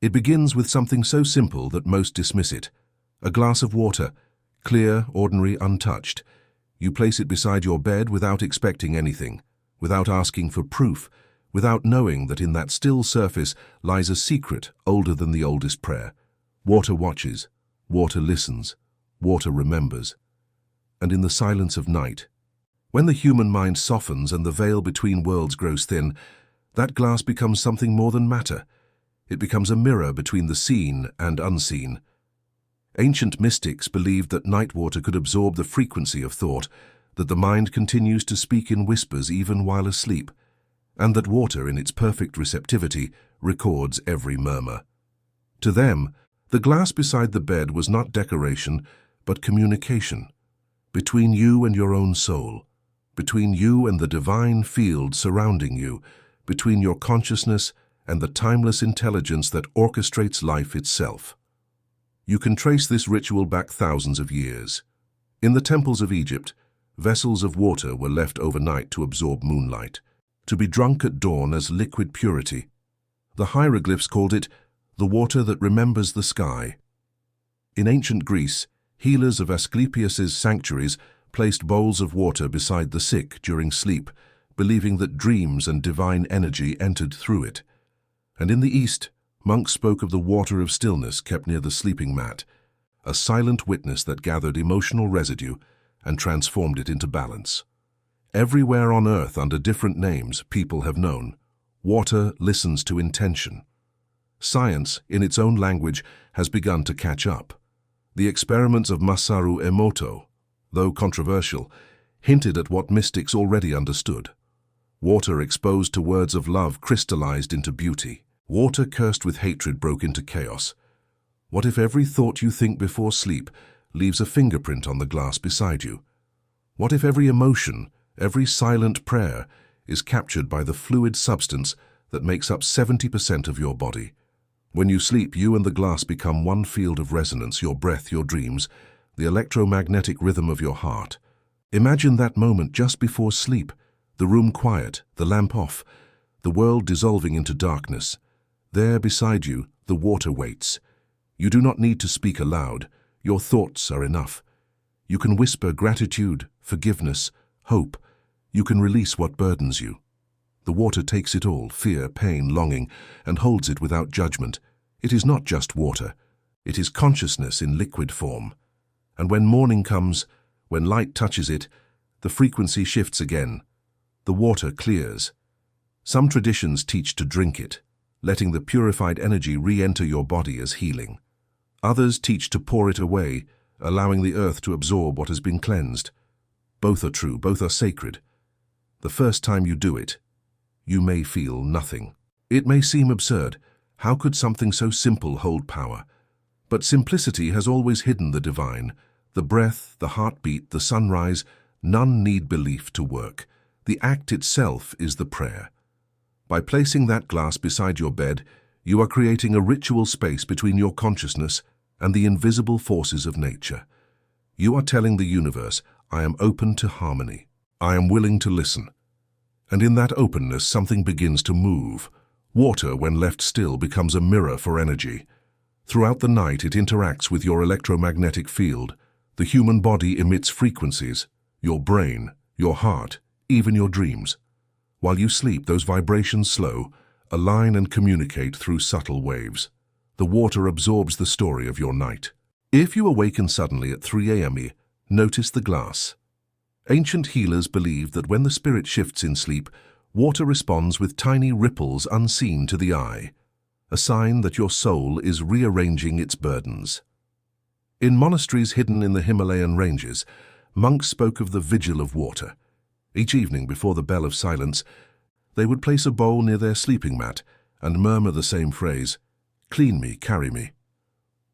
It begins with something so simple that most dismiss it. A glass of water, clear, ordinary, untouched. You place it beside your bed without expecting anything, without asking for proof, without knowing that in that still surface lies a secret older than the oldest prayer. Water watches, water listens, water remembers. And in the silence of night, when the human mind softens and the veil between worlds grows thin, that glass becomes something more than matter. It becomes a mirror between the seen and unseen. Ancient mystics believed that night water could absorb the frequency of thought, that the mind continues to speak in whispers even while asleep, and that water in its perfect receptivity records every murmur. To them, the glass beside the bed was not decoration, but communication, between you and your own soul, between you and the divine field surrounding you, between your consciousness and the timeless intelligence that orchestrates life itself. You can trace this ritual back thousands of years. In the temples of Egypt, vessels of water were left overnight to absorb moonlight, to be drunk at dawn as liquid purity. The hieroglyphs called it the water that remembers the sky. In ancient Greece, healers of Asclepius's sanctuaries placed bowls of water beside the sick during sleep, believing that dreams and divine energy entered through it. And in the East, monks spoke of the water of stillness kept near the sleeping mat, a silent witness that gathered emotional residue and transformed it into balance. Everywhere on earth, under different names, people have known. Water listens to intention. Science, in its own language, has begun to catch up. The experiments of Masaru Emoto, though controversial, hinted at what mystics already understood. Water exposed to words of love crystallized into beauty. Water cursed with hatred broke into chaos. What if every thought you think before sleep leaves a fingerprint on the glass beside you? What if every emotion, every silent prayer, is captured by the fluid substance that makes up 70% of your body? When you sleep, you and the glass become one field of resonance, your breath, your dreams, the electromagnetic rhythm of your heart. Imagine that moment just before sleep, the room quiet, the lamp off, the world dissolving into darkness. There beside you, the water waits. You do not need to speak aloud. Your thoughts are enough. You can whisper gratitude, forgiveness, hope. You can release what burdens you. The water takes it all, fear, pain, longing, and holds it without judgment. It is not just water. It is consciousness in liquid form. And when morning comes, when light touches it, the frequency shifts again. The water clears. Some traditions teach to drink it, letting the purified energy re-enter your body as healing. Others teach to pour it away, allowing the earth to absorb what has been cleansed. Both are true, both are sacred. The first time you do it, you may feel nothing. It may seem absurd. How could something so simple hold power? But simplicity has always hidden the divine. The breath, the heartbeat, the sunrise, none need belief to work. The act itself is the prayer. By placing that glass beside your bed, you are creating a ritual space between your consciousness and the invisible forces of nature. You are telling the universe, I am open to harmony. I am willing to listen. And in that openness, something begins to move. Water, when left still, becomes a mirror for energy. Throughout the night, it interacts with your electromagnetic field. The human body emits frequencies, your brain, your heart, even your dreams. While you sleep, those vibrations slow, align and communicate through subtle waves. The water absorbs the story of your night. If you awaken suddenly at 3 a.m., notice the glass. Ancient healers believed that when the spirit shifts in sleep, water responds with tiny ripples unseen to the eye, a sign that your soul is rearranging its burdens. In monasteries hidden in the Himalayan ranges, monks spoke of the vigil of water. Each evening before the bell of silence, they would place a bowl near their sleeping mat and murmur the same phrase, "Clean me, carry me."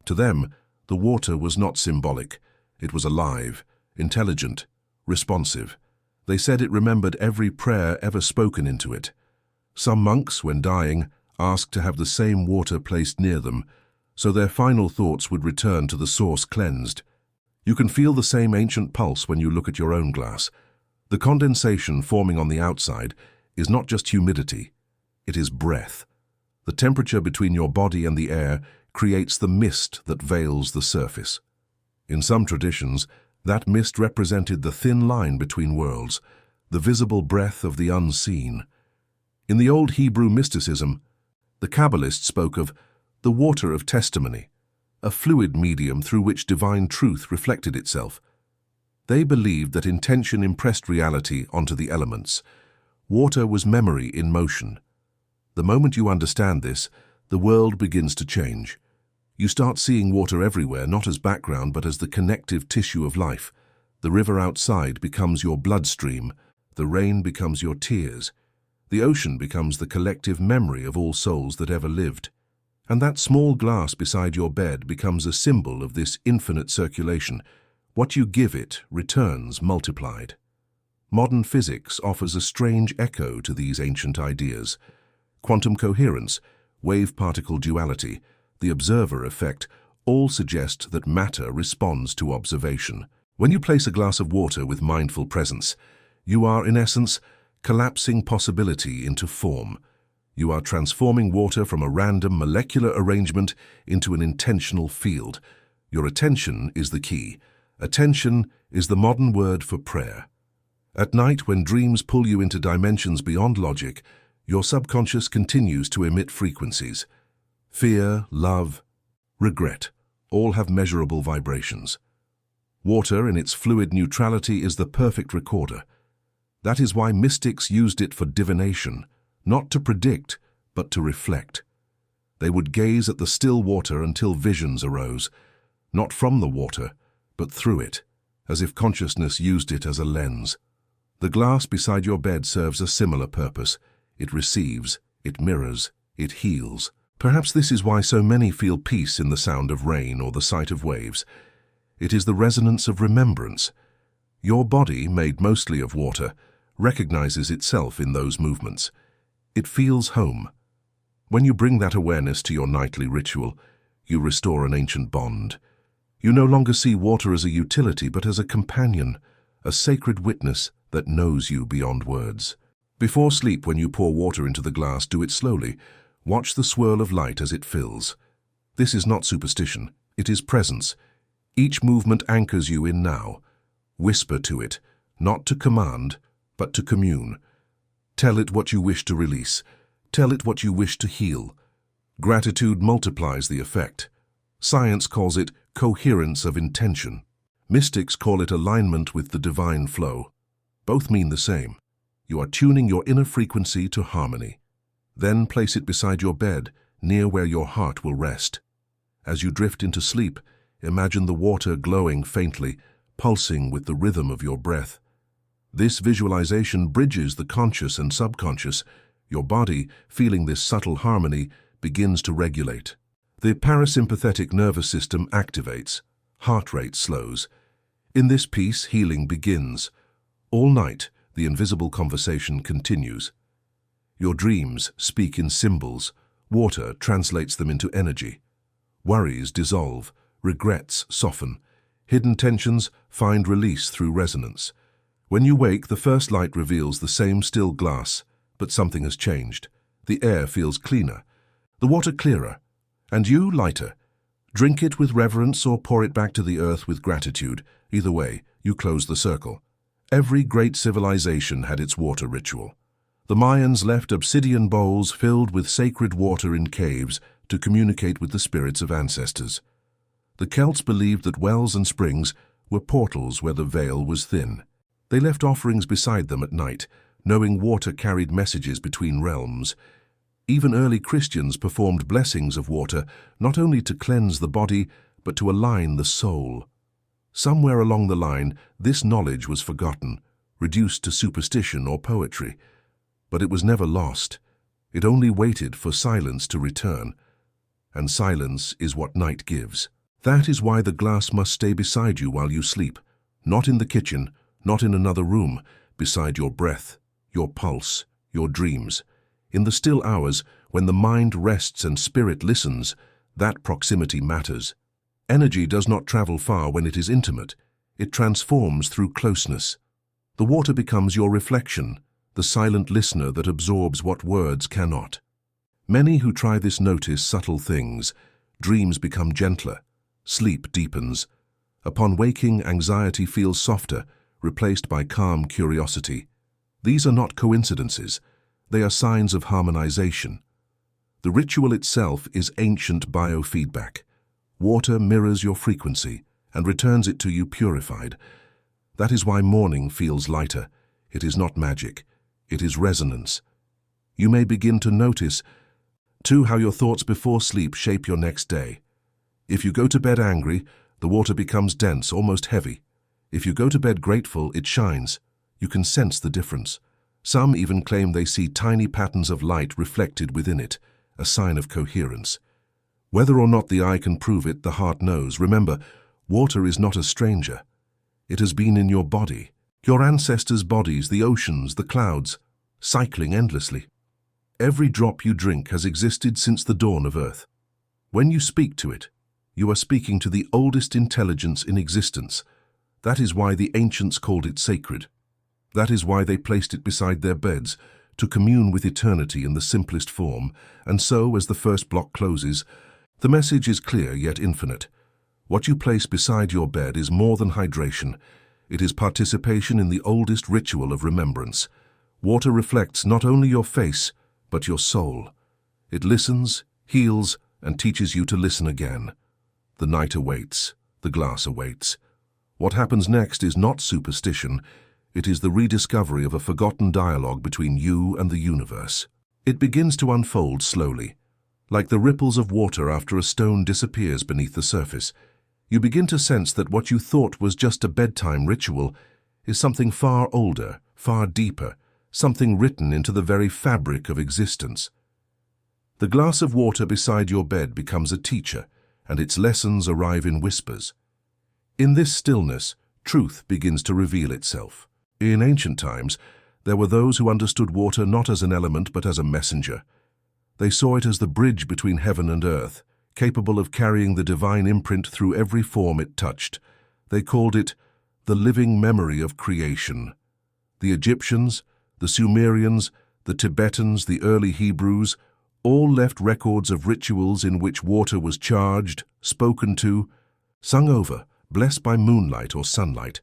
To them, the water was not symbolic. It was alive, intelligent, responsive. They said it remembered every prayer ever spoken into it. Some monks, when dying, asked to have the same water placed near them, so their final thoughts would return to the source cleansed. You can feel the same ancient pulse when you look at your own glass. The condensation forming on the outside is not just humidity, it is breath. The temperature between your body and the air creates the mist that veils the surface. In some traditions, that mist represented the thin line between worlds, the visible breath of the unseen. In the old Hebrew mysticism, the Kabbalists spoke of the water of testimony, a fluid medium through which divine truth reflected itself. They believed that intention impressed reality onto the elements. Water was memory in motion. The moment you understand this, the world begins to change. You start seeing water everywhere, not as background, but as the connective tissue of life. The river outside becomes your bloodstream. The rain becomes your tears. The ocean becomes the collective memory of all souls that ever lived. And that small glass beside your bed becomes a symbol of this infinite circulation. What you give it returns multiplied. Modern physics offers a strange echo to these ancient ideas. Quantum coherence, wave-particle duality, the observer effect, all suggest that matter responds to observation. When you place a glass of water with mindful presence, you are, in essence, collapsing possibility into form. You are transforming water from a random molecular arrangement into an intentional field. Your attention is the key. Attention is the modern word for prayer. At night, when dreams pull you into dimensions beyond logic, your subconscious continues to emit frequencies. Fear, love, regret, all have measurable vibrations. Water, in its fluid neutrality, is the perfect recorder. That is why mystics used it for divination, not to predict, but to reflect. They would gaze at the still water until visions arose, not from the water, but through it, as if consciousness used it as a lens. The glass beside your bed serves a similar purpose. It receives, it mirrors, it heals. Perhaps this is why so many feel peace in the sound of rain or the sight of waves. It is the resonance of remembrance. Your body, made mostly of water, recognizes itself in those movements. It feels home. When you bring that awareness to your nightly ritual, you restore an ancient bond. You no longer see water as a utility, but as a companion, a sacred witness that knows you beyond words. Before sleep, when you pour water into the glass, do it slowly. Watch the swirl of light as it fills. This is not superstition, it is presence. Each movement anchors you in now. Whisper to it, not to command, but to commune. Tell it what you wish to release. Tell it what you wish to heal. Gratitude multiplies the effect. Science calls it coherence of intention. Mystics call it alignment with the divine flow. Both mean the same. You are tuning your inner frequency to harmony. Then place it beside your bed, near where your heart will rest. As you drift into sleep, imagine the water glowing faintly, pulsing with the rhythm of your breath. This visualization bridges the conscious and subconscious. Your body, feeling this subtle harmony, begins to regulate. The parasympathetic nervous system activates. Heart rate slows. In this peace, healing begins. All night, the invisible conversation continues. Your dreams speak in symbols. Water translates them into energy. Worries dissolve. Regrets soften. Hidden tensions find release through resonance. When you wake, the first light reveals the same still glass, but something has changed. The air feels cleaner, the water clearer, and you lighter. Drink it with reverence or pour it back to the earth with gratitude. Either way, you close the circle. Every great civilization had its water ritual. The Mayans left obsidian bowls filled with sacred water in caves to communicate with the spirits of ancestors. The Celts believed that wells and springs were portals where the veil was thin. They left offerings beside them at night, knowing water carried messages between realms. Even early Christians performed blessings of water, not only to cleanse the body, but to align the soul. Somewhere along the line, this knowledge was forgotten, reduced to superstition or poetry. But it was never lost. It only waited for silence to return. And silence is what night gives. That is why the glass must stay beside you while you sleep, not in the kitchen, not in another room, beside your breath, your pulse, your dreams. In the still hours, when the mind rests and spirit listens, that proximity matters. Energy does not travel far when it is intimate. It transforms through closeness. The water becomes your reflection, the silent listener that absorbs what words cannot. Many who try this notice subtle things. Dreams become gentler. Sleep deepens. Upon waking, anxiety feels softer, replaced by calm curiosity. These are not coincidences. They are signs of harmonization. The ritual itself is ancient biofeedback. Water mirrors your frequency and returns it to you purified. That is why morning feels lighter. It is not magic. It is resonance. You may begin to notice, too, how your thoughts before sleep shape your next day. If you go to bed angry, the water becomes dense, almost heavy. If you go to bed grateful, it shines. You can sense the difference. Some even claim they see tiny patterns of light reflected within it, a sign of coherence. Whether or not the eye can prove it, the heart knows. Remember, water is not a stranger. It has been in your body, your ancestors' bodies, the oceans, the clouds, cycling endlessly. Every drop you drink has existed since the dawn of Earth. When you speak to it, you are speaking to the oldest intelligence in existence. That is why the ancients called it sacred. That is why they placed it beside their beds, to commune with eternity in the simplest form. And so, as the first block closes, the message is clear yet infinite. What you place beside your bed is more than hydration. It is participation in the oldest ritual of remembrance. Water reflects not only your face, but your soul. It listens, heals, and teaches you to listen again. The night awaits. The glass awaits. What happens next is not superstition. It is the rediscovery of a forgotten dialogue between you and the universe. It begins to unfold slowly. Like the ripples of water after a stone disappears beneath the surface, you begin to sense that what you thought was just a bedtime ritual is something far older, far deeper, something written into the very fabric of existence. The glass of water beside your bed becomes a teacher, and its lessons arrive in whispers. In this stillness, truth begins to reveal itself. In ancient times, there were those who understood water not as an element but as a messenger. They saw it as the bridge between heaven and earth, capable of carrying the divine imprint through every form it touched. They called it the living memory of creation. The Egyptians, the Sumerians, the Tibetans, the early Hebrews, all left records of rituals in which water was charged, spoken to, sung over, blessed by moonlight or sunlight,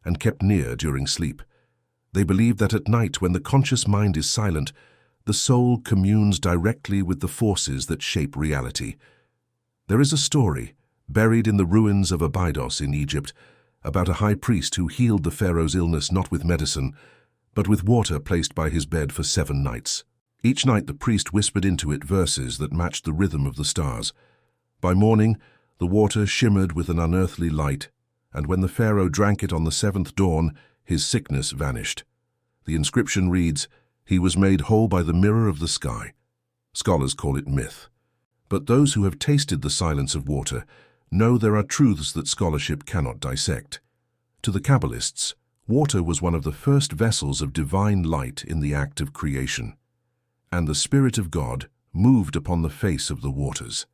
and kept near during sleep. They believed that at night, when the conscious mind is silent, the soul communes directly with the forces that shape reality. There is a story, buried in the ruins of Abydos in Egypt, about a high priest who healed the pharaoh's illness not with medicine, but with water placed by his bed for 7 nights. Each night the priest whispered into it verses that matched the rhythm of the stars. By morning, the water shimmered with an unearthly light, and when the pharaoh drank it on the 7th dawn, his sickness vanished. The inscription reads, "He was made whole by the mirror of the sky." Scholars call it myth. But those who have tasted the silence of water know there are truths that scholarship cannot dissect. To the Kabbalists, water was one of the first vessels of divine light in the act of creation, and the Spirit of God moved upon the face of the waters.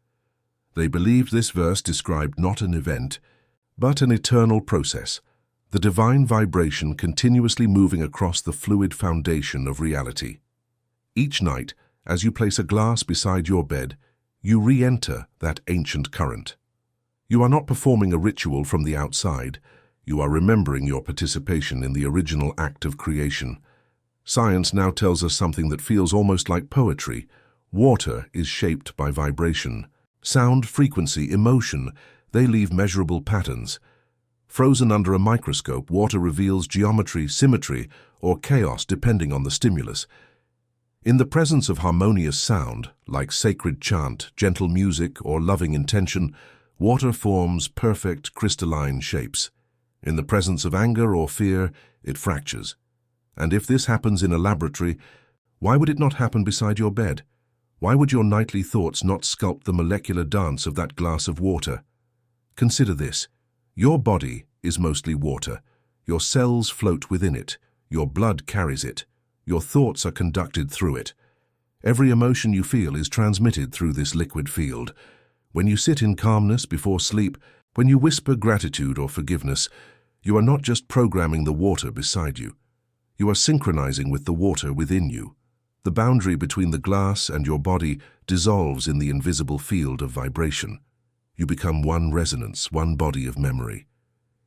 They believed this verse described not an event, but an eternal process, the divine vibration continuously moving across the fluid foundation of reality. Each night, as you place a glass beside your bed, you re-enter that ancient current. You are not performing a ritual from the outside. You are remembering your participation in the original act of creation. Science now tells us something that feels almost like poetry. Water is shaped by vibration. Sound, frequency, emotion, they leave measurable patterns. Frozen under a microscope, water reveals geometry, symmetry, or chaos depending on the stimulus. In the presence of harmonious sound, like sacred chant, gentle music, or loving intention, water forms perfect crystalline shapes. In the presence of anger or fear, it fractures. And if this happens in a laboratory, why would it not happen beside your bed? Why would your nightly thoughts not sculpt the molecular dance of that glass of water? Consider this. Your body is mostly water. Your cells float within it. Your blood carries it. Your thoughts are conducted through it. Every emotion you feel is transmitted through this liquid field. When you sit in calmness before sleep, when you whisper gratitude or forgiveness, you are not just programming the water beside you. You are synchronizing with the water within you. The boundary between the glass and your body dissolves in the invisible field of vibration. You become one resonance, one body of memory.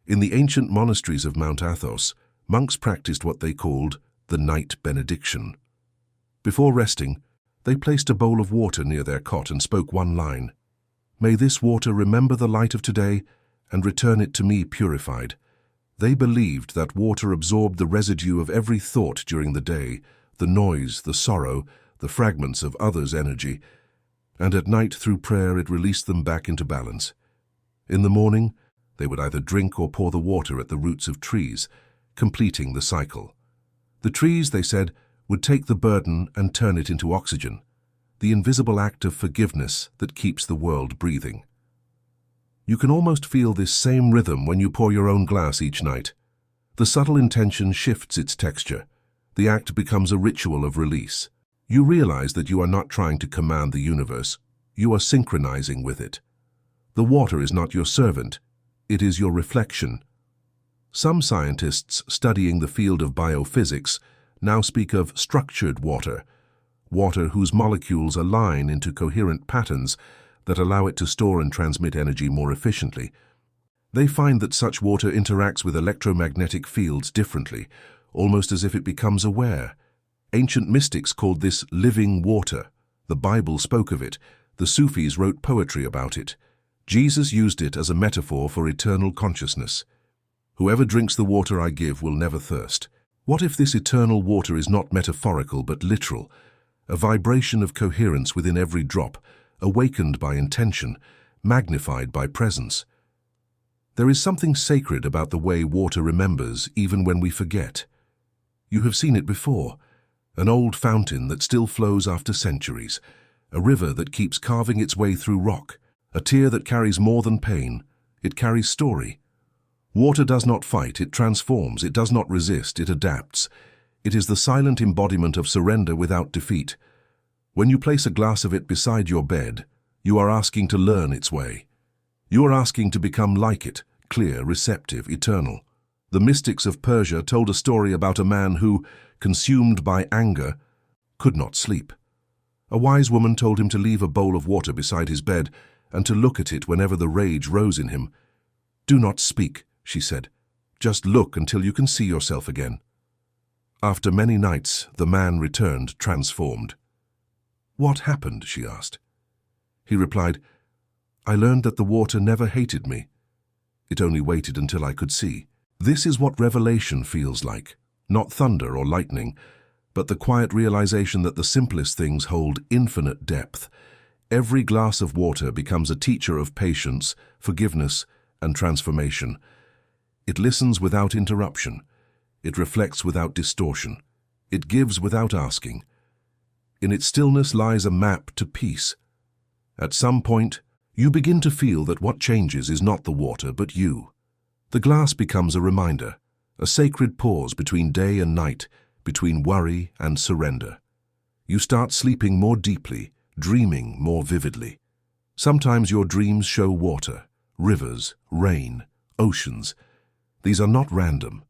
In the ancient monasteries of Mount Athos, monks practiced what they called the night benediction. Before resting, they placed a bowl of water near their cot and spoke one line: "May this water remember the light of today and return it to me purified." They believed that water absorbed the residue of every thought during the day, the noise, the sorrow, the fragments of others' energy, and at night through prayer it released them back into balance. In the morning, they would either drink or pour the water at the roots of trees, completing the cycle. The trees, they said, would take the burden and turn it into oxygen, the invisible act of forgiveness that keeps the world breathing. You can almost feel this same rhythm when you pour your own glass each night. The subtle intention shifts its texture. The act becomes a ritual of release. You realize that you are not trying to command the universe. You are synchronizing with it. The water is not your servant. It is your reflection. Some scientists studying the field of biophysics now speak of structured water, water whose molecules align into coherent patterns that allow it to store and transmit energy more efficiently. They find that such water interacts with electromagnetic fields differently, almost as if it becomes aware. Ancient mystics called this living water. The Bible spoke of it. The Sufis wrote poetry about it. Jesus used it as a metaphor for eternal consciousness. Whoever drinks the water I give will never thirst. What if this eternal water is not metaphorical but literal, a vibration of coherence within every drop, awakened by intention, magnified by presence? There is something sacred about the way water remembers even when we forget. You have seen it before, an old fountain that still flows after centuries, a river that keeps carving its way through rock, a tear that carries more than pain, it carries story. Water does not fight, it transforms, it does not resist, it adapts. It is the silent embodiment of surrender without defeat. When you place a glass of it beside your bed, you are asking to learn its way. You are asking to become like it, clear, receptive, eternal. The mystics of Persia told a story about a man who, consumed by anger, could not sleep. A wise woman told him to leave a bowl of water beside his bed and to look at it whenever the rage rose in him. "Do not speak," she said. "Just look until you can see yourself again." After many nights, the man returned transformed. "What happened?" she asked. He replied, "I learned that the water never hated me. It only waited until I could see." This is what revelation feels like, not thunder or lightning, but the quiet realization that the simplest things hold infinite depth. Every glass of water becomes a teacher of patience, forgiveness, and transformation. It listens without interruption. It reflects without distortion. It gives without asking. In its stillness lies a map to peace. At some point, you begin to feel that what changes is not the water, but you. The glass becomes a reminder, a sacred pause between day and night, between worry and surrender. You start sleeping more deeply, dreaming more vividly. Sometimes your dreams show water, rivers, rain, oceans. These are not random.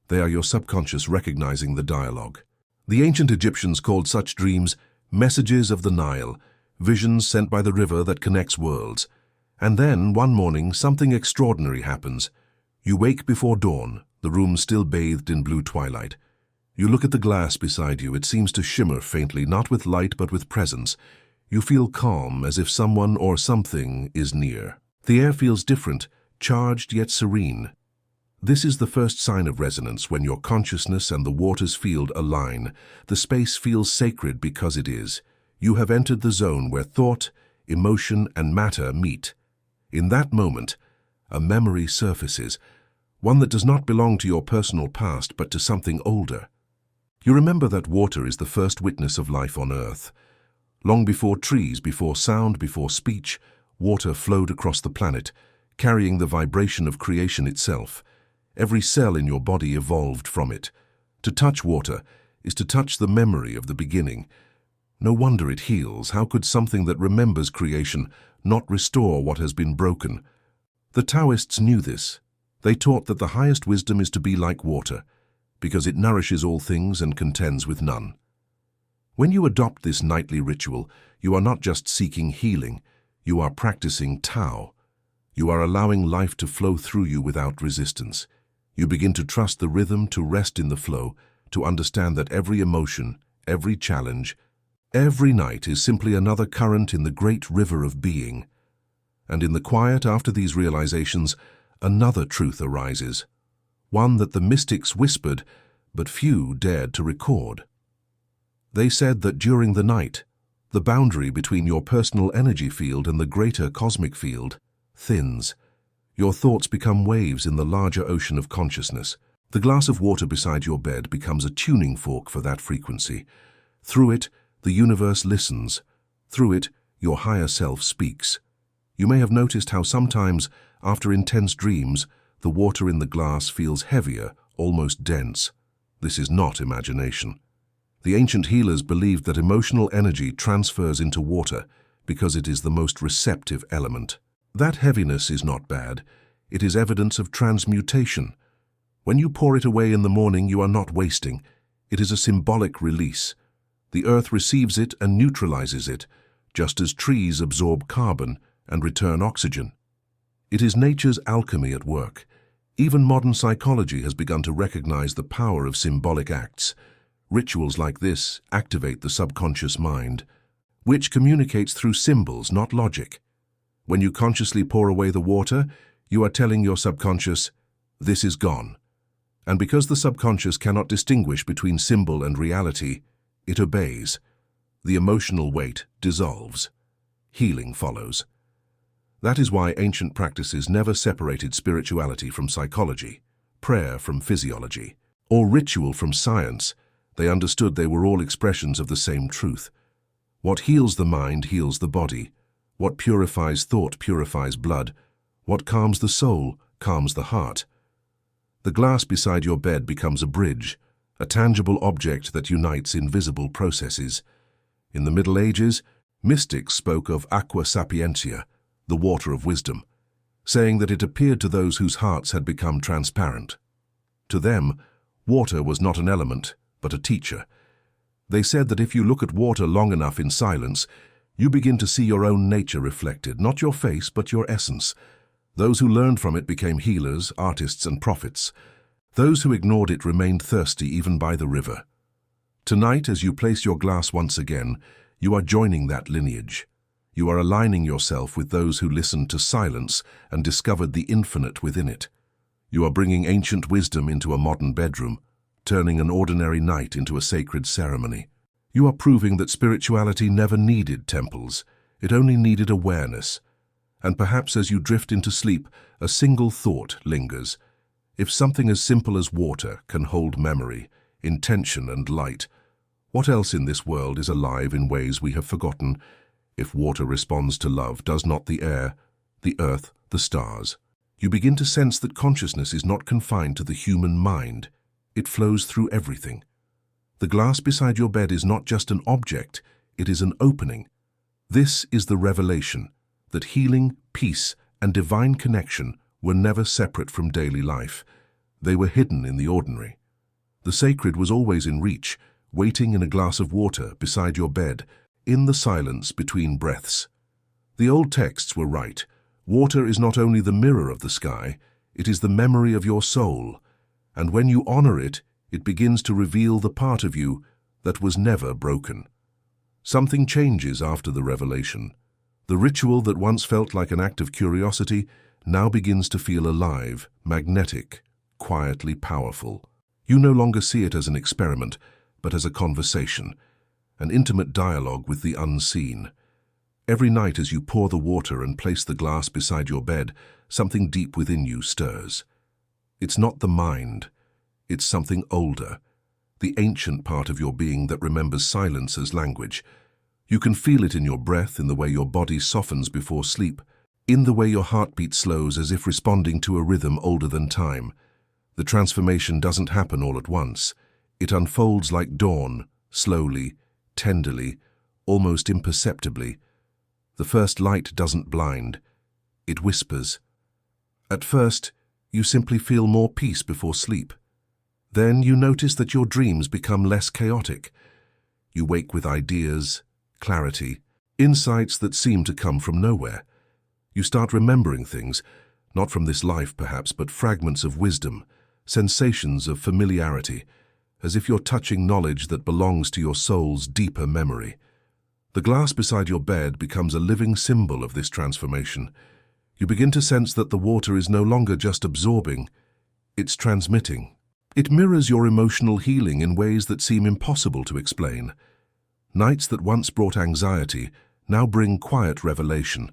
They are your subconscious recognizing the dialogue. The ancient Egyptians called such dreams messages of the Nile, visions sent by the river that connects worlds. And then, one morning, something extraordinary happens. You wake before dawn, the room still bathed in blue twilight. You look at the glass beside you. It seems to shimmer faintly, not with light but with presence. You feel calm, as if someone or something is near. The air feels different, charged yet serene. This is the first sign of resonance, when your consciousness and the water's field align. The space feels sacred because it is. You have entered the zone where thought, emotion, and matter meet. In that moment, a memory surfaces, one that does not belong to your personal past but to something older. You remember that water is the first witness of life on Earth. Long before trees, before sound, before speech, water flowed across the planet, carrying the vibration of creation itself. Every cell in your body evolved from it. To touch water is to touch the memory of the beginning. No wonder it heals. How could something that remembers creation not restore what has been broken? The Taoists knew this. They taught that the highest wisdom is to be like water, because it nourishes all things and contends with none. When you adopt this nightly ritual, you are not just seeking healing, you are practicing Tao. You are allowing life to flow through you without resistance. You begin to trust the rhythm, to rest in the flow, to understand that every emotion, every challenge, every night is simply another current in the great river of being. And in the quiet after these realizations, another truth arises, one that the mystics whispered, but few dared to record. They said that during the night, the boundary between your personal energy field and the greater cosmic field thins. Your thoughts become waves in the larger ocean of consciousness. The glass of water beside your bed becomes a tuning fork for that frequency. Through it, the universe listens. Through it, your higher self speaks. You may have noticed how sometimes, after intense dreams, the water in the glass feels heavier, almost dense. This is not imagination. The ancient healers believed that emotional energy transfers into water because it is the most receptive element. That heaviness is not bad. It is evidence of transmutation. When you pour it away in the morning, you are not wasting. It is a symbolic release. The earth receives it and neutralizes it, just as trees absorb carbon and return oxygen. It is nature's alchemy at work. Even modern psychology has begun to recognize the power of symbolic acts. Rituals like this activate the subconscious mind, which communicates through symbols, not logic. When you consciously pour away the water, you are telling your subconscious, "This is gone." And because the subconscious cannot distinguish between symbol and reality, it obeys. The emotional weight dissolves. Healing follows. That is why ancient practices never separated spirituality from psychology, prayer from physiology, or ritual from science. They understood they were all expressions of the same truth. What heals the mind heals the body. What purifies thought purifies blood. What calms the soul calms the heart. The glass beside your bed becomes a bridge, a tangible object that unites invisible processes. In the Middle Ages, mystics spoke of aqua sapientia, the water of wisdom, saying that it appeared to those whose hearts had become transparent. To them, water was not an element, but a teacher. They said that if you look at water long enough in silence, you begin to see your own nature reflected, not your face, but your essence. Those who learned from it became healers, artists, and prophets. Those who ignored it remained thirsty even by the river. Tonight, as you place your glass once again, you are joining that lineage. You are aligning yourself with those who listened to silence and discovered the infinite within it. You are bringing ancient wisdom into a modern bedroom, turning an ordinary night into a sacred ceremony. You are proving that spirituality never needed temples. It only needed awareness. And perhaps as you drift into sleep, a single thought lingers. If something as simple as water can hold memory, intention, and light, what else in this world is alive in ways we have forgotten? If water responds to love, does not the air, the earth, the stars? You begin to sense that consciousness is not confined to the human mind. It flows through everything. The glass beside your bed is not just an object, it is an opening. This is the revelation that healing, peace, and divine connection were never separate from daily life. They were hidden in the ordinary. The sacred was always in reach, waiting in a glass of water beside your bed, in the silence between breaths. The old texts were right. Water is not only the mirror of the sky, it is the memory of your soul. And when you honor it, it begins to reveal the part of you that was never broken. Something changes after the revelation. The ritual that once felt like an act of curiosity now begins to feel alive, magnetic, quietly powerful. You no longer see it as an experiment, but as a conversation, an intimate dialogue with the unseen. Every night as you pour the water and place the glass beside your bed, something deep within you stirs. It's not the mind, it's something older, the ancient part of your being that remembers silence as language. You can feel it in your breath, in the way your body softens before sleep, in the way your heartbeat slows as if responding to a rhythm older than time. The transformation doesn't happen all at once. It unfolds like dawn, slowly, tenderly, almost imperceptibly. The first light doesn't blind, it whispers. At first, you simply feel more peace before sleep. Then you notice that your dreams become less chaotic. You wake with ideas, clarity, insights that seem to come from nowhere. You start remembering things, not from this life perhaps, but fragments of wisdom, sensations of familiarity, as if you're touching knowledge that belongs to your soul's deeper memory. The glass beside your bed becomes a living symbol of this transformation. You begin to sense that the water is no longer just absorbing, it's transmitting. It mirrors your emotional healing in ways that seem impossible to explain. Nights that once brought anxiety now bring quiet revelation.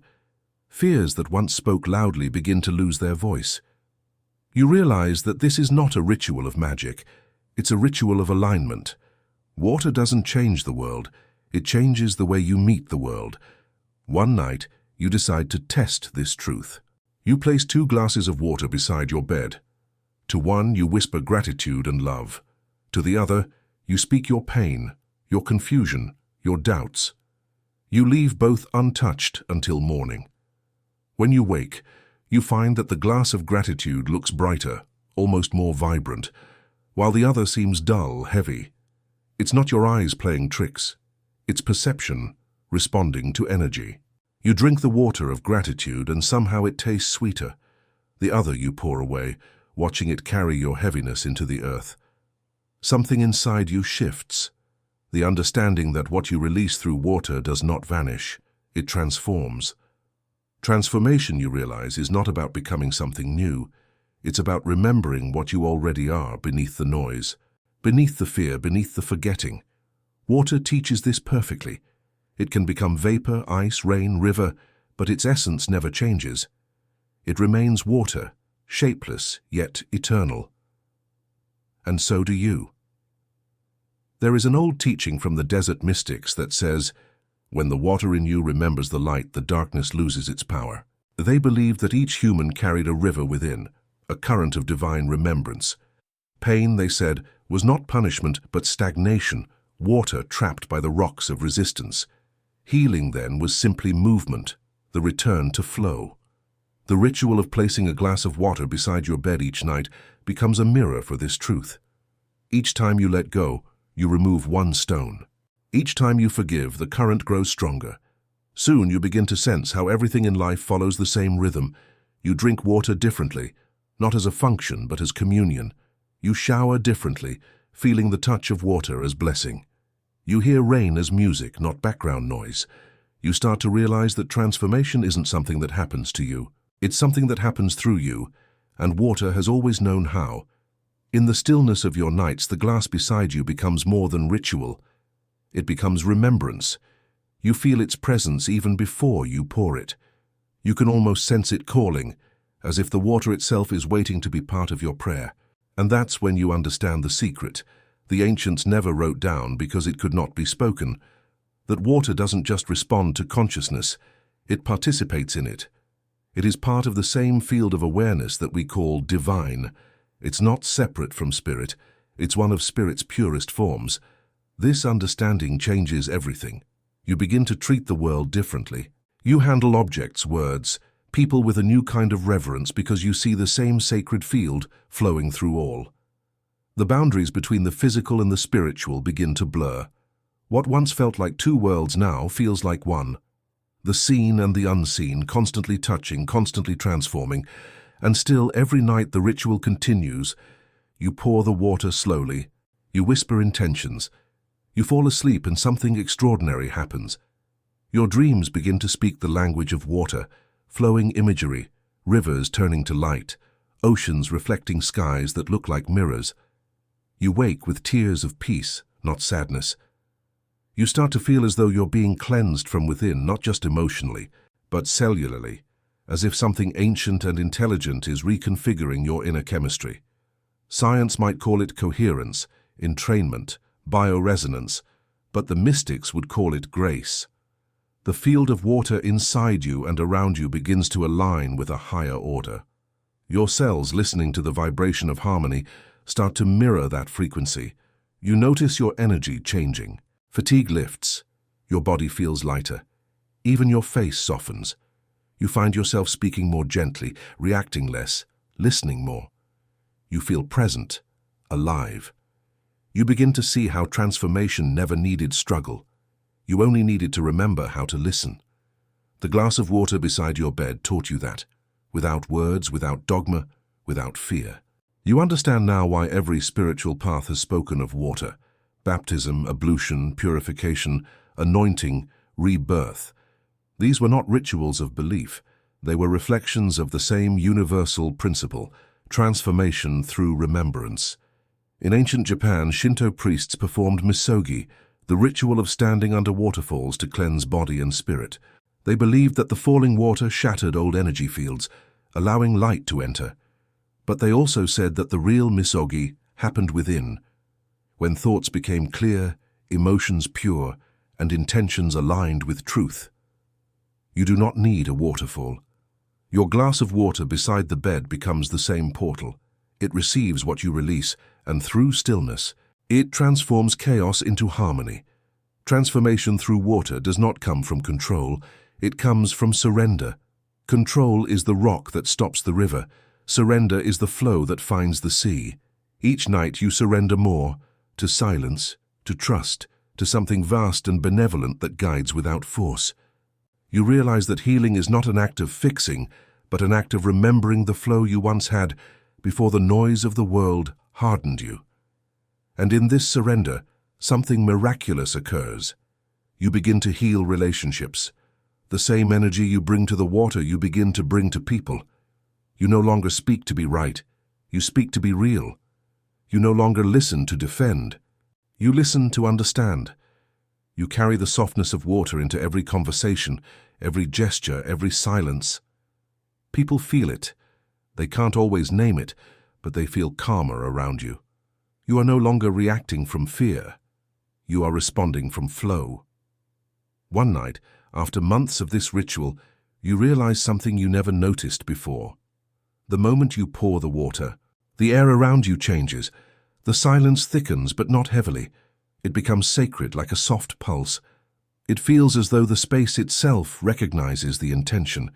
Fears that once spoke loudly begin to lose their voice. You realize that this is not a ritual of magic, it's a ritual of alignment. Water doesn't change the world, it changes the way you meet the world. One night, you decide to test this truth. You place 2 glasses of water beside your bed. To one, you whisper gratitude and love. To the other, you speak your pain, your confusion, your doubts. You leave both untouched until morning. When you wake, you find that the glass of gratitude looks brighter, almost more vibrant, while the other seems dull, heavy. It's not your eyes playing tricks. It's perception, responding to energy. You drink the water of gratitude and somehow it tastes sweeter. The other you pour away, watching it carry your heaviness into the earth. Something inside you shifts. The understanding that what you release through water does not vanish, it transforms. Transformation, you realize, is not about becoming something new. It's about remembering what you already are beneath the noise, beneath the fear, beneath the forgetting. Water teaches this perfectly. It can become vapor, ice, rain, river, but its essence never changes. It remains water, shapeless yet eternal. And so do you. There is an old teaching from the desert mystics that says, when the water in you remembers the light, the darkness loses its power. They believed that each human carried a river within, a current of divine remembrance. Pain, they said, was not punishment but stagnation, water trapped by the rocks of resistance. Healing, then, was simply movement, the return to flow. The ritual of placing a glass of water beside your bed each night becomes a mirror for this truth. Each time you let go, you remove one stone. Each time you forgive, the current grows stronger. Soon you begin to sense how everything in life follows the same rhythm. You drink water differently, not as a function but as communion. You shower differently, feeling the touch of water as blessing. You hear rain as music, not background noise. You start to realize that transformation isn't something that happens to you. It's something that happens through you, and water has always known how. In the stillness of your nights, the glass beside you becomes more than ritual. It becomes remembrance. You feel its presence even before you pour it. You can almost sense it calling, as if the water itself is waiting to be part of your prayer. And that's when you understand the secret. The ancients never wrote down because it could not be spoken. That water doesn't just respond to consciousness, it participates in it. It is part of the same field of awareness that we call divine. It's not separate from spirit, it's one of spirit's purest forms. This understanding changes everything. You begin to treat the world differently. You handle objects, words, people with a new kind of reverence because you see the same sacred field flowing through all. The boundaries between the physical and the spiritual begin to blur. What once felt like 2 worlds now feels like one. The seen and the unseen, constantly touching, constantly transforming, and still every night the ritual continues. You pour the water slowly. You whisper intentions. You fall asleep and something extraordinary happens. Your dreams begin to speak the language of water, flowing imagery, rivers turning to light, oceans reflecting skies that look like mirrors. You wake with tears of peace, not sadness. You start to feel as though you're being cleansed from within, not just emotionally, but cellularly, as if something ancient and intelligent is reconfiguring your inner chemistry. Science might call it coherence, entrainment, bioresonance, but the mystics would call it grace. The field of water inside you and around you begins to align with a higher order. Your cells, listening to the vibration of harmony, start to mirror that frequency. You notice your energy changing. Fatigue lifts. Your body feels lighter. Even your face softens. You find yourself speaking more gently, reacting less, listening more. You feel present, alive. You begin to see how transformation never needed struggle. You only needed to remember how to listen. The glass of water beside your bed taught you that, without words, without dogma, without fear. You understand now why every spiritual path has spoken of water: baptism, ablution, purification, anointing, rebirth. These were not rituals of belief. They were reflections of the same universal principle: transformation through remembrance. In ancient Japan, Shinto priests performed misogi, the ritual of standing under waterfalls to cleanse body and spirit. They believed that the falling water shattered old energy fields, allowing light to enter. But they also said that the real misogi happened within, when thoughts became clear, emotions pure, and intentions aligned with truth. You do not need a waterfall. Your glass of water beside the bed becomes the same portal. It receives what you release, and through stillness, it transforms chaos into harmony. Transformation through water does not come from control. It comes from surrender. Control is the rock that stops the river. Surrender is the flow that finds the sea. Each night you surrender more, to silence, to trust, to something vast and benevolent that guides without force. You realize that healing is not an act of fixing, but an act of remembering the flow you once had before the noise of the world hardened you. And in this surrender, something miraculous occurs. You begin to heal relationships. The same energy you bring to the water you begin to bring to people. You no longer speak to be right. You speak to be real. You no longer listen to defend. You listen to understand. You carry the softness of water into every conversation, every gesture, every silence. People feel it. They can't always name it, but they feel calmer around you. You are no longer reacting from fear. You are responding from flow. One night, after months of this ritual, you realize something you never noticed before. The moment you pour the water, the air around you changes. The silence thickens, but not heavily. It becomes sacred, like a soft pulse. It feels as though the space itself recognizes the intention.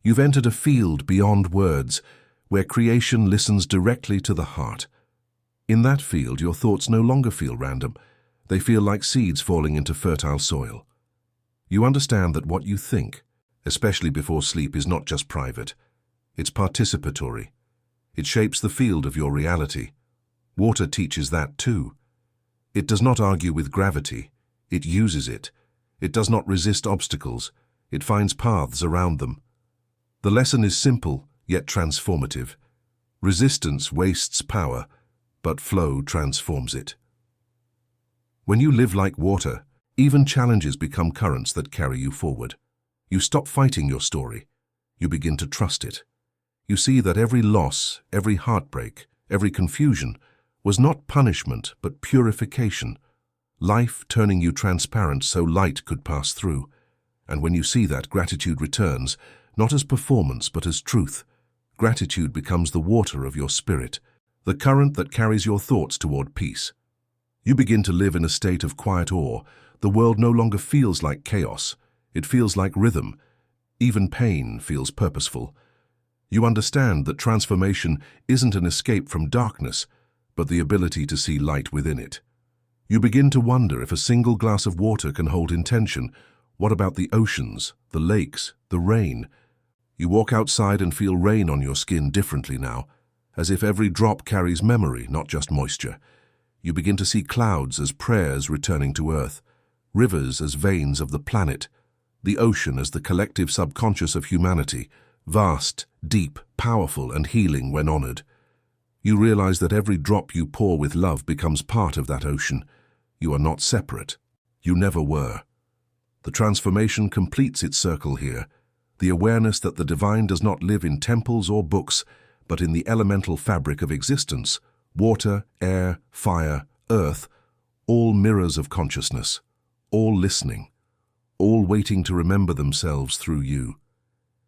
You've entered a field beyond words, where creation listens directly to the heart. In that field, your thoughts no longer feel random. They feel like seeds falling into fertile soil. You understand that what you think, especially before sleep, is not just private. It's participatory. It shapes the field of your reality. Water teaches that too. It does not argue with gravity. It uses it. It does not resist obstacles. It finds paths around them. The lesson is simple, yet transformative. Resistance wastes power, but flow transforms it. When you live like water, even challenges become currents that carry you forward. You stop fighting your story. You begin to trust it. You see that every loss, every heartbreak, every confusion was not punishment but purification. Life turning you transparent so light could pass through. And when you see that, gratitude returns, not as performance but as truth. Gratitude becomes the water of your spirit, the current that carries your thoughts toward peace. You begin to live in a state of quiet awe. The world no longer feels like chaos. It feels like rhythm. Even pain feels purposeful. You understand that transformation isn't an escape from darkness, but the ability to see light within it. You begin to wonder if a single glass of water can hold intention. What about the oceans, the lakes, the rain? You walk outside and feel rain on your skin differently now, as if every drop carries memory, not just moisture. You begin to see clouds as prayers returning to earth, rivers as veins of the planet, the ocean as the collective subconscious of humanity, vast, deep, powerful, and healing when honored. You realize that every drop you pour with love becomes part of that ocean. You are not separate. You never were. The transformation completes its circle here, the awareness that the divine does not live in temples or books, but in the elemental fabric of existence, water, air, fire, earth, all mirrors of consciousness, all listening, all waiting to remember themselves through you.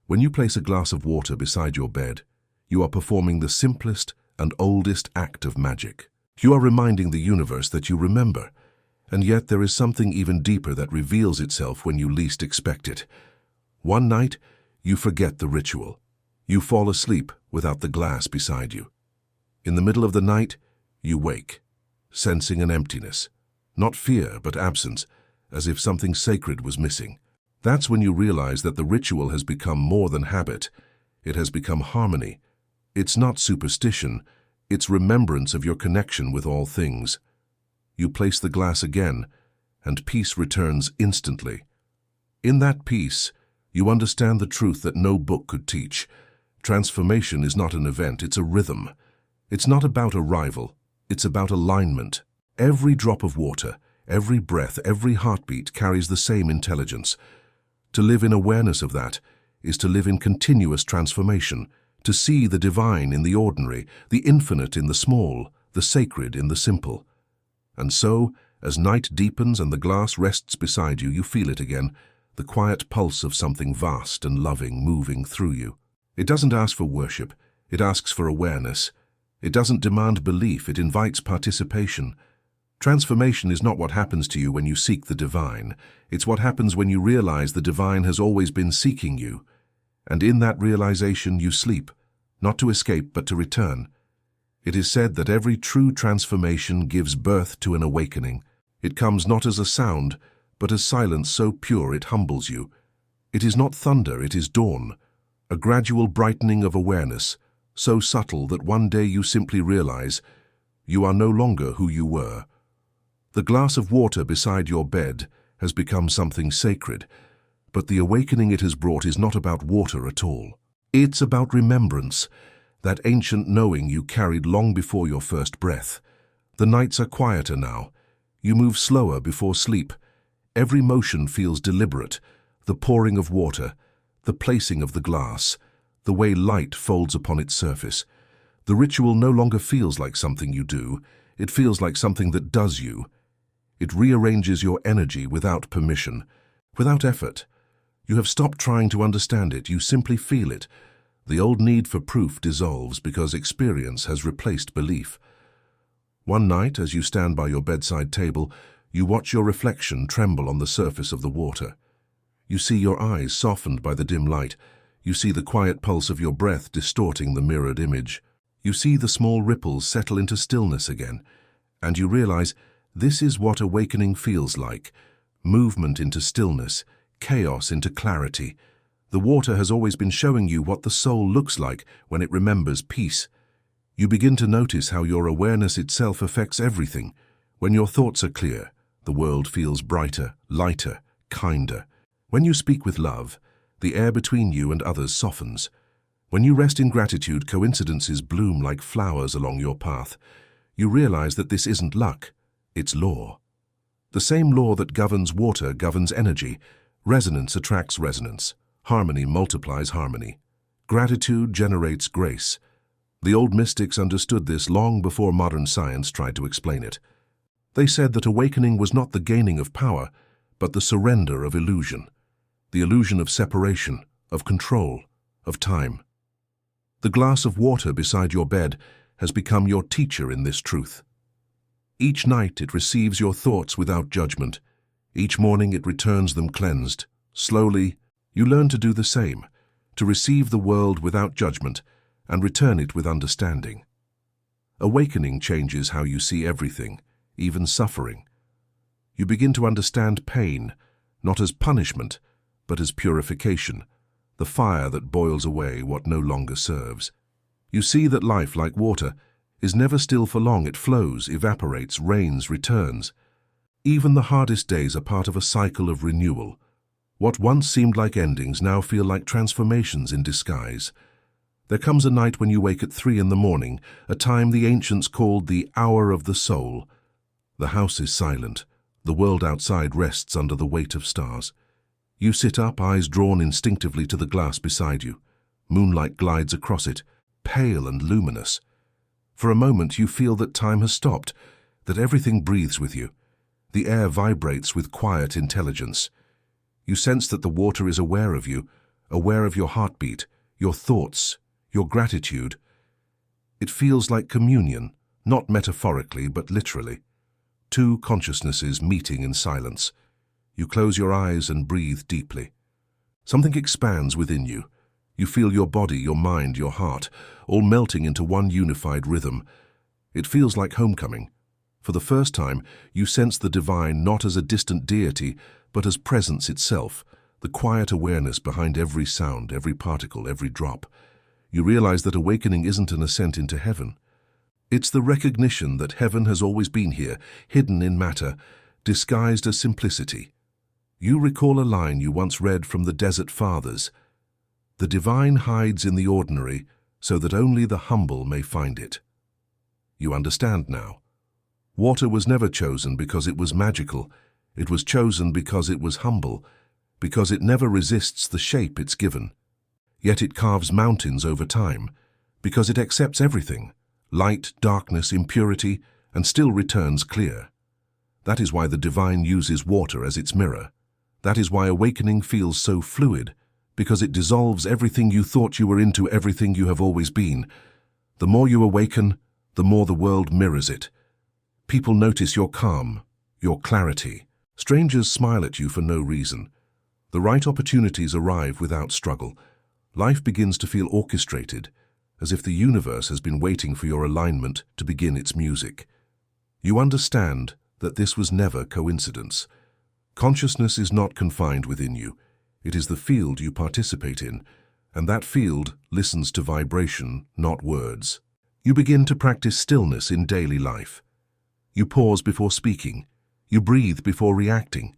When you place a glass of water beside your bed, you are performing the simplest and oldest act of magic. You are reminding the universe that you remember, and yet there is something even deeper that reveals itself when you least expect it. One night, you forget the ritual. You fall asleep without the glass beside you. In the middle of the night, you wake. sensing an emptiness. Not fear, but absence, as if something sacred was missing. That's when you realize that the ritual has become more than habit. It has become harmony. It's not superstition, it's remembrance of your connection with all things. You place the glass again, and peace returns instantly. In that peace, you understand the truth that no book could teach. Transformation is not an event, it's a rhythm. It's not about arrival, it's about alignment. Every drop of water, every breath, every heartbeat carries the same intelligence. To live in awareness of that is to live in continuous transformation, to see the divine in the ordinary, the infinite in the small, the sacred in the simple. And so, as night deepens and the glass rests beside you, you feel it again, the quiet pulse of something vast and loving moving through you. It doesn't ask for worship, it asks for awareness. It doesn't demand belief, it invites participation. Transformation is not what happens to you when you seek the divine. It's what happens when you realize the divine has always been seeking you. And in that realization you sleep, not to escape but to return. It is said that every true transformation gives birth to an awakening. It comes not as a sound, but as silence so pure it humbles you. It is not thunder, it is dawn, a gradual brightening of awareness, so subtle that one day you simply realize you are no longer who you were. The glass of water beside your bed has become something sacred, but the awakening it has brought is not about water at all. It's about remembrance, that ancient knowing you carried long before your first breath. The nights are quieter now. You move slower before sleep. Every motion feels deliberate, the pouring of water, the placing of the glass, the way light folds upon its surface. The ritual no longer feels like something you do, it feels like something that does you. It rearranges your energy without permission, without effort. You have stopped trying to understand it, you simply feel it. The old need for proof dissolves because experience has replaced belief. One night, as you stand by your bedside table, you watch your reflection tremble on the surface of the water. You see your eyes softened by the dim light. You see the quiet pulse of your breath distorting the mirrored image. You see the small ripples settle into stillness again, and you realize this is what awakening feels like. Movement into stillness, chaos into clarity. The water has always been showing you what the soul looks like when it remembers peace. You begin to notice how your awareness itself affects everything. When your thoughts are clear, the world feels brighter, lighter, kinder. When you speak with love, the air between you and others softens. When you rest in gratitude, coincidences bloom like flowers along your path. You realize that this isn't luck, it's law. The same law that governs water governs energy. Resonance attracts resonance. Harmony multiplies harmony. Gratitude generates grace. The old mystics understood this long before modern science tried to explain it. They said that awakening was not the gaining of power, but the surrender of illusion. The illusion of separation, of control, of time. The glass of water beside your bed has become your teacher in this truth. Each night it receives your thoughts without judgment. Each morning it returns them cleansed. Slowly, you learn to do the same, to receive the world without judgment and return it with understanding. Awakening changes how you see everything, even suffering. You begin to understand pain, not as punishment, but as purification, the fire that boils away what no longer serves. You see that life, like water, is never still for long. It flows, evaporates, rains, returns. Even the hardest days are part of a cycle of renewal. What once seemed like endings now feel like transformations in disguise. There comes a night when you wake at 3 a.m, a time the ancients called the hour of the soul. The house is silent. The world outside rests under the weight of stars. You sit up, eyes drawn instinctively to the glass beside you. Moonlight glides across it, pale and luminous. For a moment you feel that time has stopped, that everything breathes with you. The air vibrates with quiet intelligence. You sense that the water is aware of you, aware of your heartbeat, your thoughts, your gratitude. It feels like communion, not metaphorically but literally. Two consciousnesses meeting in silence. You close your eyes and breathe deeply. Something expands within you. You feel your body, your mind, your heart, all melting into one unified rhythm. It feels like homecoming. For the first time, you sense the divine not as a distant deity, but as presence itself, the quiet awareness behind every sound, every particle, every drop. You realize that awakening isn't an ascent into heaven. It's the recognition that heaven has always been here, hidden in matter, disguised as simplicity. You recall a line you once read from the Desert Fathers. The divine hides in the ordinary, so that only the humble may find it. You understand now. Water was never chosen because it was magical. It was chosen because it was humble, because it never resists the shape it's given. Yet it carves mountains over time, because it accepts everything, light, darkness, impurity, and still returns clear. That is why the divine uses water as its mirror. That is why awakening feels so fluid, because it dissolves everything you thought you were into everything you have always been. The more you awaken, the more the world mirrors it. People notice your calm, your clarity. Strangers smile at you for no reason. The right opportunities arrive without struggle. Life begins to feel orchestrated, as if the universe has been waiting for your alignment to begin its music. You understand that this was never coincidence. Consciousness is not confined within you. It is the field you participate in, and that field listens to vibration, not words. You begin to practice stillness in daily life. You pause before speaking. You breathe before reacting.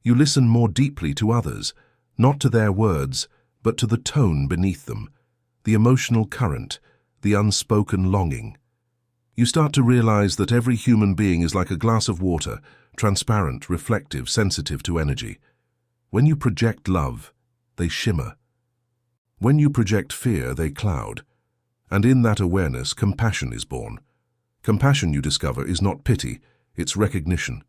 You listen more deeply to others, not to their words, but to the tone beneath them, the emotional current, the unspoken longing. You start to realize that every human being is like a glass of water, transparent, reflective, sensitive to energy. When you project love, they shimmer. When you project fear, they cloud. And in that awareness, compassion is born. Compassion, you discover, is not pity, it's recognition.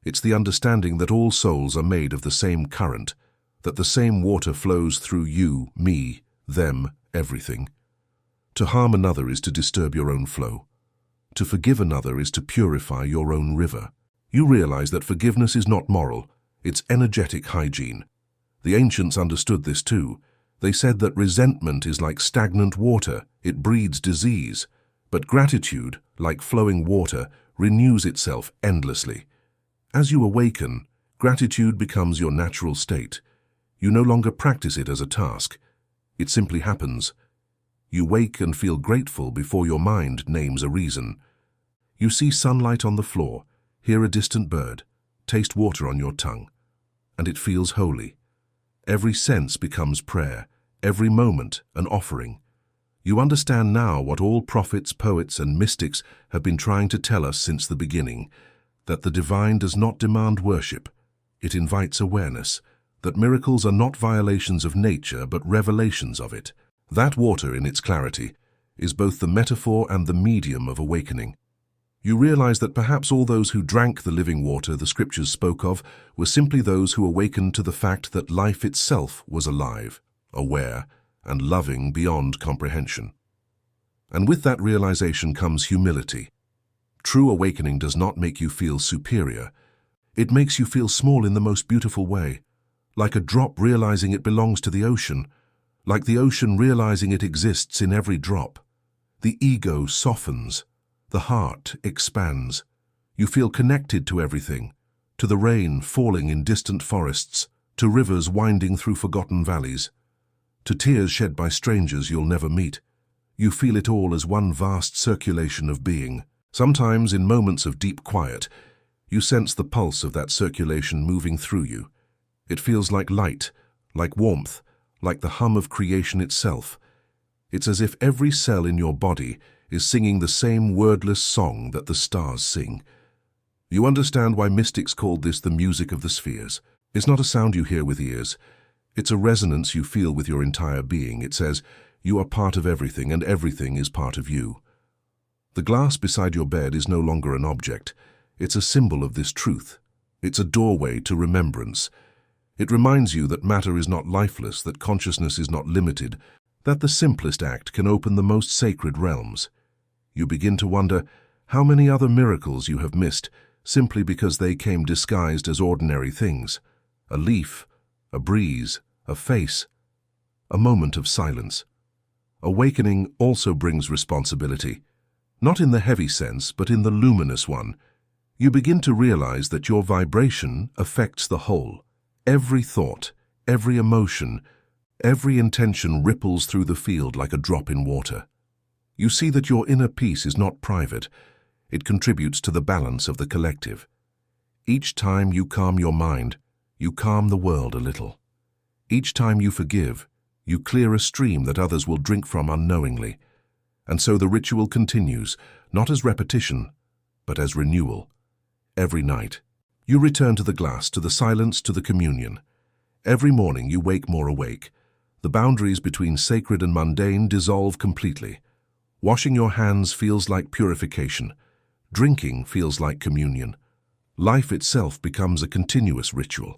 It's the understanding that all souls are made of the same current, that the same water flows through you, me, them, everything. To harm another is to disturb your own flow. To forgive another is to purify your own river. You realize that forgiveness is not moral, it's energetic hygiene. The ancients understood this too. They said that resentment is like stagnant water, it breeds disease. But gratitude, like flowing water, renews itself endlessly. As you awaken, gratitude becomes your natural state. You no longer practice it as a task. It simply happens. You wake and feel grateful before your mind names a reason. You see sunlight on the floor, hear a distant bird, taste water on your tongue, and it feels holy. Every sense becomes prayer, every moment an offering. You understand now what all prophets, poets, and mystics have been trying to tell us since the beginning, that the divine does not demand worship, it invites awareness, that miracles are not violations of nature but revelations of it. That water in its clarity is both the metaphor and the medium of awakening. You realize that perhaps all those who drank the living water the scriptures spoke of were simply those who awakened to the fact that life itself was alive, aware, and loving beyond comprehension. And with that realization comes humility. True awakening does not make you feel superior. It makes you feel small in the most beautiful way, like a drop realizing it belongs to the ocean, like the ocean realizing it exists in every drop. The ego softens, the heart expands. You feel connected to everything, to the rain falling in distant forests, to rivers winding through forgotten valleys, to tears shed by strangers you'll never meet. You feel it all as one vast circulation of being. Sometimes, in moments of deep quiet, you sense the pulse of that circulation moving through you. It feels like light, like warmth, like the hum of creation itself. It's as if every cell in your body is singing the same wordless song that the stars sing. You understand why mystics called this the music of the spheres. It's not a sound you hear with ears. It's a resonance you feel with your entire being. It says, you are part of everything and everything is part of you. The glass beside your bed is no longer an object. It's a symbol of this truth. It's a doorway to remembrance. It reminds you that matter is not lifeless, that consciousness is not limited, that the simplest act can open the most sacred realms. You begin to wonder how many other miracles you have missed simply because they came disguised as ordinary things. A leaf, a breeze, a face, a moment of silence. Awakening also brings responsibility. Not in the heavy sense, but in the luminous one. You begin to realize that your vibration affects the whole. Every thought, every emotion, every intention ripples through the field like a drop in water. You see that your inner peace is not private. It contributes to the balance of the collective. Each time you calm your mind, you calm the world a little. Each time you forgive, you clear a stream that others will drink from unknowingly. And so the ritual continues, not as repetition, but as renewal. Every night, you return to the glass, to the silence, to the communion. Every morning you wake more awake. The boundaries between sacred and mundane dissolve completely. Washing your hands feels like purification. Drinking feels like communion. Life itself becomes a continuous ritual.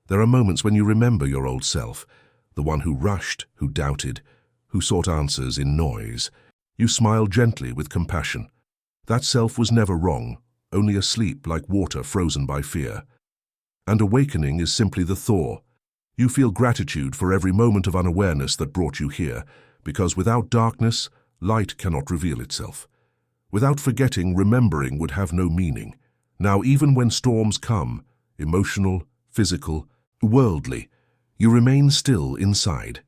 There are moments when you remember your old self, the one who rushed, who doubted, who sought answers in noise. You smile gently with compassion. That self was never wrong, only asleep like water frozen by fear. And awakening is simply the thaw. You feel gratitude for every moment of unawareness that brought you here, because without darkness, light cannot reveal itself. Without forgetting, remembering would have no meaning. Now, even when storms come, emotional, physical, worldly, you remain still inside.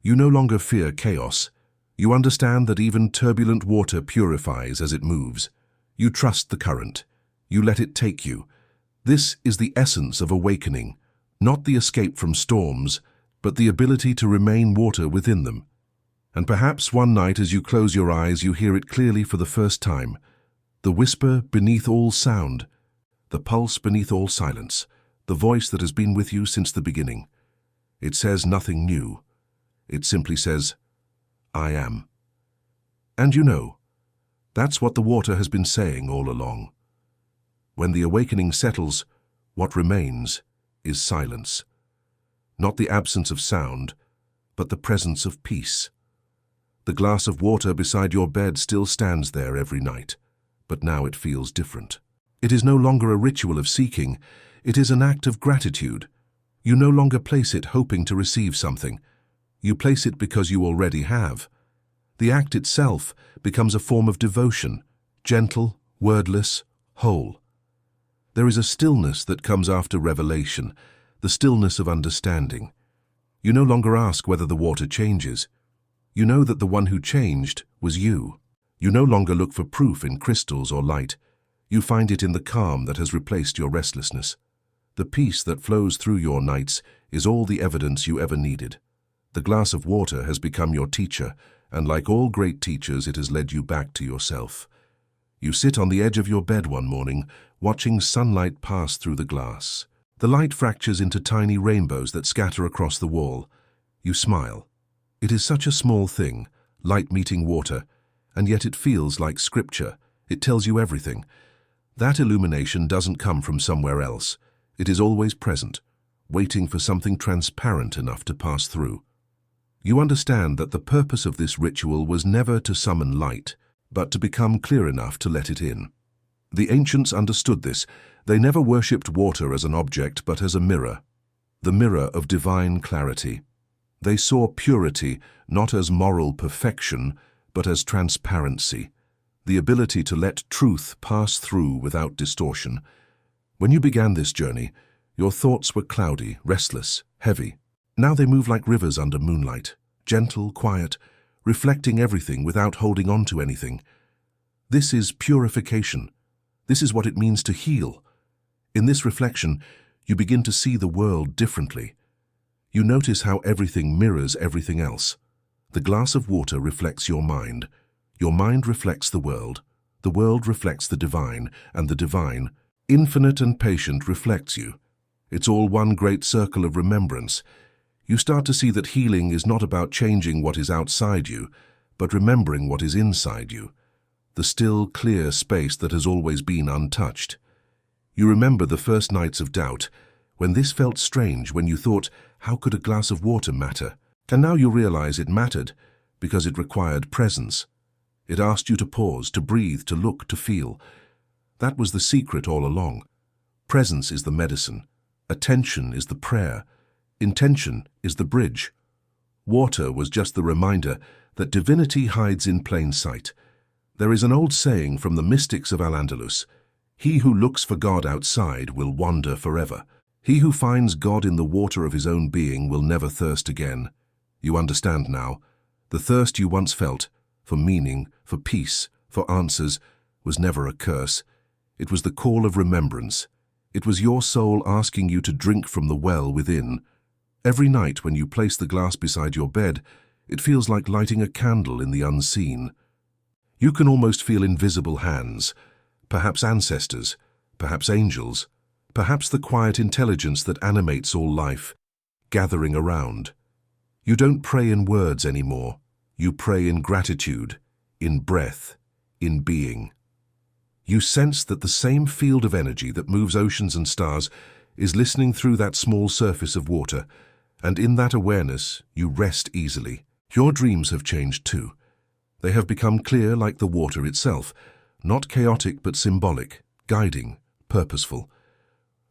You no longer fear chaos. You understand that even turbulent water purifies as it moves. You trust the current. You let it take you. This is the essence of awakening, not the escape from storms, but the ability to remain water within them. And perhaps one night as you close your eyes, you hear it clearly for the first time. The whisper beneath all sound, the pulse beneath all silence, the voice that has been with you since the beginning. It says nothing new. It simply says, I am. And you know, that's what the water has been saying all along. When the awakening settles, what remains is silence. Not the absence of sound, but the presence of peace. The glass of water beside your bed still stands there every night, but now it feels different. It is no longer a ritual of seeking, it is an act of gratitude. You no longer place it hoping to receive something. You place it because you already have. The act itself becomes a form of devotion, gentle, wordless, whole. There is a stillness that comes after revelation, the stillness of understanding. You no longer ask whether the water changes. You know that the one who changed was you. You no longer look for proof in crystals or light. You find it in the calm that has replaced your restlessness. The peace that flows through your nights is all the evidence you ever needed. The glass of water has become your teacher, and like all great teachers, it has led you back to yourself. You sit on the edge of your bed one morning, watching sunlight pass through the glass. The light fractures into tiny rainbows that scatter across the wall. You smile. It is such a small thing, light meeting water, and yet it feels like scripture. It tells you everything. That illumination doesn't come from somewhere else. It is always present, waiting for something transparent enough to pass through. You understand that the purpose of this ritual was never to summon light, but to become clear enough to let it in. The ancients understood this. They never worshipped water as an object, but as a mirror, the mirror of divine clarity. They saw purity not as moral perfection, but as transparency, the ability to let truth pass through without distortion. When you began this journey, your thoughts were cloudy, restless, heavy. Now they move like rivers under moonlight, gentle, quiet, reflecting everything without holding on to anything. This is purification. This is what it means to heal. In this reflection, you begin to see the world differently. You notice how everything mirrors everything else. The glass of water reflects your mind reflects the world reflects the divine, and the divine, infinite and patient, reflects you. It's all one great circle of remembrance. You start to see that healing is not about changing what is outside you, but remembering what is inside you, the still, clear space that has always been untouched. You remember the first nights of doubt, when this felt strange, when you thought, how could a glass of water matter? And now you realize it mattered, because it required presence. It asked you to pause, to breathe, to look, to feel. That was the secret all along. Presence is the medicine. Attention is the prayer. Intention is the bridge. Water was just the reminder that divinity hides in plain sight. There is an old saying from the mystics of Al-Andalus: "He who looks for God outside will wander forever. He who finds God in the water of his own being will never thirst again." You understand now. The thirst you once felt, for meaning, for peace, for answers, was never a curse. It was the call of remembrance. It was your soul asking you to drink from the well within. Every night when you place the glass beside your bed, it feels like lighting a candle in the unseen. You can almost feel invisible hands, perhaps ancestors, perhaps angels, perhaps the quiet intelligence that animates all life, gathering around. You don't pray in words anymore. You pray in gratitude, in breath, in being. You sense that the same field of energy that moves oceans and stars is listening through that small surface of water, and in that awareness, you rest easily. Your dreams have changed too. They have become clear like the water itself, not chaotic but symbolic, guiding, purposeful.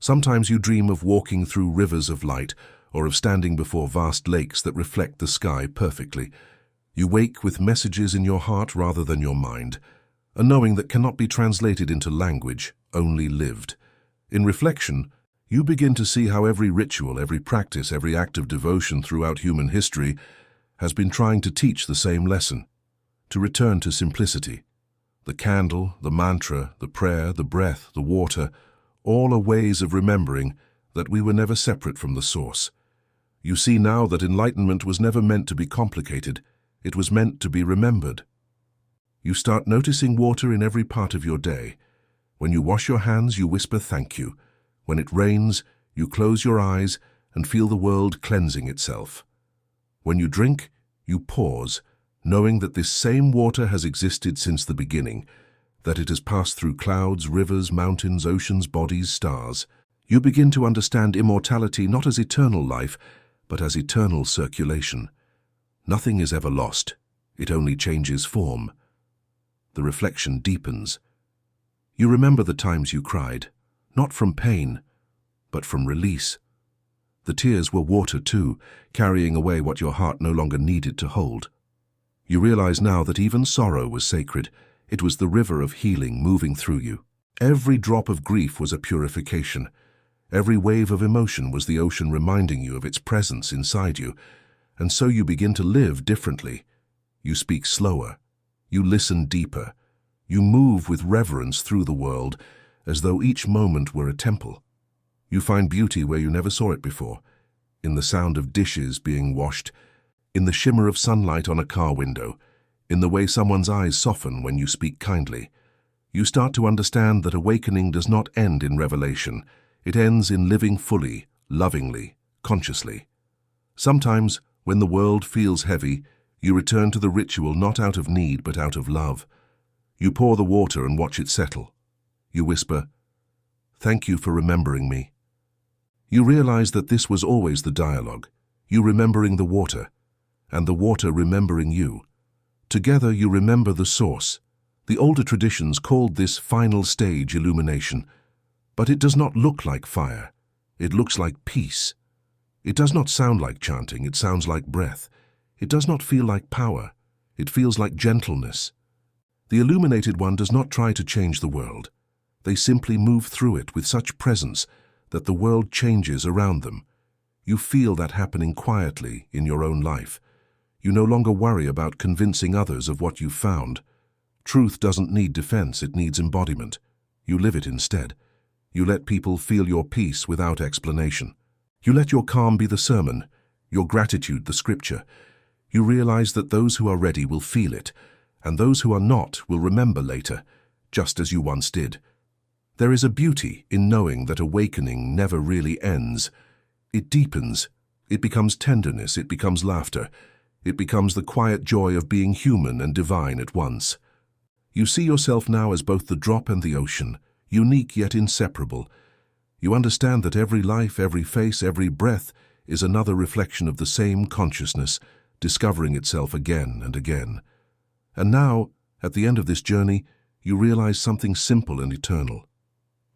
Sometimes you dream of walking through rivers of light, or of standing before vast lakes that reflect the sky perfectly. You wake with messages in your heart rather than your mind, a knowing that cannot be translated into language, only lived. In reflection, you begin to see how every ritual, every practice, every act of devotion throughout human history has been trying to teach the same lesson, to return to simplicity. The candle, the mantra, the prayer, the breath, the water, all are ways of remembering that we were never separate from the source. You see now that enlightenment was never meant to be complicated, it was meant to be remembered. You start noticing water in every part of your day. When you wash your hands, you whisper thank you. When it rains, you close your eyes and feel the world cleansing itself. When you drink, you pause, knowing that this same water has existed since the beginning, that it has passed through clouds, rivers, mountains, oceans, bodies, stars. You begin to understand immortality not as eternal life, but as eternal circulation. Nothing is ever lost. It only changes form. The reflection deepens. You remember the times you cried, not from pain, but from release. The tears were water too, carrying away what your heart no longer needed to hold. You realize now that even sorrow was sacred. It was the river of healing moving through you. Every drop of grief was a purification. Every wave of emotion was the ocean reminding you of its presence inside you. And so you begin to live differently. You speak slower. You listen deeper. You move with reverence through the world, as though each moment were a temple. You find beauty where you never saw it before, in the sound of dishes being washed, in the shimmer of sunlight on a car window, in the way someone's eyes soften when you speak kindly. You start to understand that awakening does not end in revelation. It ends in living fully, lovingly, consciously. Sometimes, when the world feels heavy, you return to the ritual not out of need but out of love. You pour the water and watch it settle. You whisper, "Thank you for remembering me." You realize that this was always the dialogue, you remembering the water, and the water remembering you. Together you remember the source. The older traditions called this final stage illumination, but it does not look like fire. It looks like peace. It does not sound like chanting, it sounds like breath. It does not feel like power, it feels like gentleness. The illuminated one does not try to change the world. They simply move through it with such presence that the world changes around them. You feel that happening quietly in your own life. You no longer worry about convincing others of what you've found. Truth doesn't need defense, it needs embodiment. You live it instead. You let people feel your peace without explanation. You let your calm be the sermon, your gratitude the scripture. You realize that those who are ready will feel it, and those who are not will remember later, just as you once did. There is a beauty in knowing that awakening never really ends. It deepens, it becomes tenderness, it becomes laughter, it becomes the quiet joy of being human and divine at once. You see yourself now as both the drop and the ocean, unique yet inseparable. You understand that every life, every face, every breath is another reflection of the same consciousness, discovering itself again and again. And now, at the end of this journey, you realize something simple and eternal.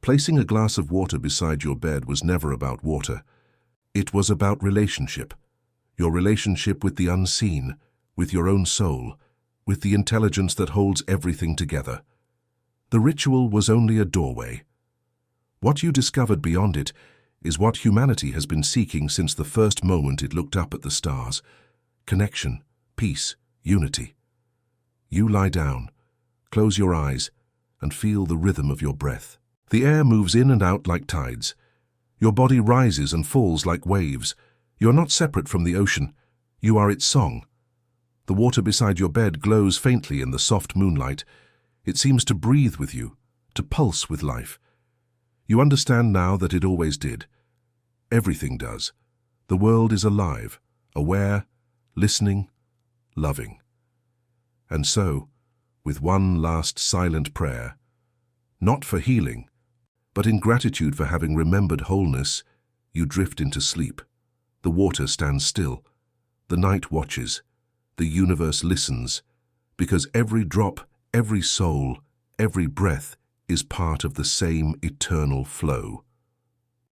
Placing a glass of water beside your bed was never about water. It was about relationship. Your relationship with the unseen, with your own soul, with the intelligence that holds everything together. The ritual was only a doorway. What you discovered beyond it is what humanity has been seeking since the first moment it looked up at the stars: connection, peace, unity. You lie down, close your eyes, and feel the rhythm of your breath. The air moves in and out like tides. Your body rises and falls like waves. You are not separate from the ocean. You are its song. The water beside your bed glows faintly in the soft moonlight. It seems to breathe with you, to pulse with life. You understand now that it always did. Everything does. The world is alive, aware, listening, loving. And so, with one last silent prayer, not for healing, but in gratitude for having remembered wholeness, you drift into sleep. The water stands still. The night watches. The universe listens, because every drop, every soul, every breath is part of the same eternal flow.